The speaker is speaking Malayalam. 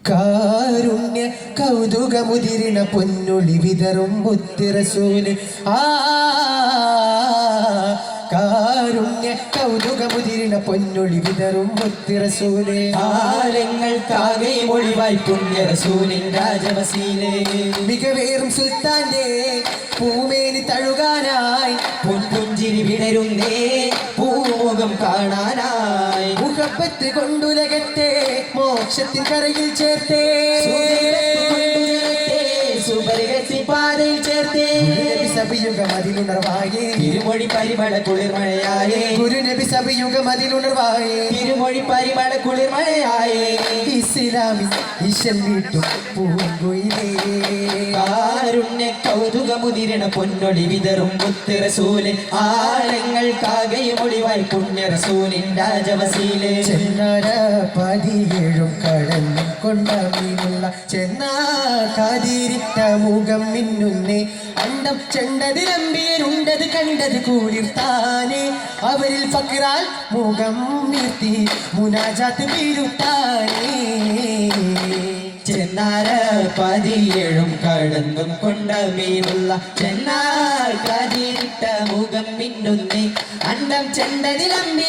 കാരുണ്യ കൗതുകമുതിരിണ പൊന്നൊളി വിതറും മുത്തിറസൂല് കാരുണ്യ കൗതുകമുതിരിണ പൊന്നൊളി വിതറും മുത്തിറസൂല് ആലങ്ങൾക്കാകെ ഒളിവായി പുണ്യറസൂലിൻ രാജവസീലേ മികവേറും സുൽത്താന്റെ പൂമേനി തഴുകാനായി പൊൻപുഞ്ചിരി വിടരുന്നേ പൂമുഖം കാണാനായി മുഖപ്പത്ത് കൊണ്ടുലകത്തെ മോക്ഷത്തിൻ കരയിൽ ചേർത്തേ പാതയിൽ ചേർത്തേ സഭയുഗം അതിലുണർവായേ തിരുമൊഴി പരിമള കുളിർമഴയായേ ഗുരുനബി സഭയുഗം അതിലുണർവായേ തിരുമൊഴി പരിമള കുളിർമഴയായേ ഇസ്ലാമി ഈശൽ വീട്ടും പൂങ്കുയിലേ കാരുണ്യ കൗതുകമുതിരണ പൊന്നൊളി വിതറും മുത്തുറസൂല് ആലങ്ങൾക്കാകെയും ഒളിവായി പുണ്യറസൂലിൻ രാജവസീലേ ചെന്നാര പതിയേഴും കടന്നും കൊണ്ട മീനുള്ള ചെന്നാകാതിരിട്ട മുഖം മിന്നുന്നേ അണ്ടം ചെണ്ടതിരമ്പിയരുണ്ടത് കണ്ടത് കൂലിർത്താനേ അവരിൽ ഫക്രാൽ മുഖം നിർത്തി മുനാജാത്ത് വീരുത്താനേ ചെന്നാര പതിയേഴും കടന്നും കൊണ്ട മീനുള്ള ചെന്നാൽ കാതിരിട്ട മുഖം മിന്നുന്നേ അണ്ടം ചെണ്ടതിലമ്പി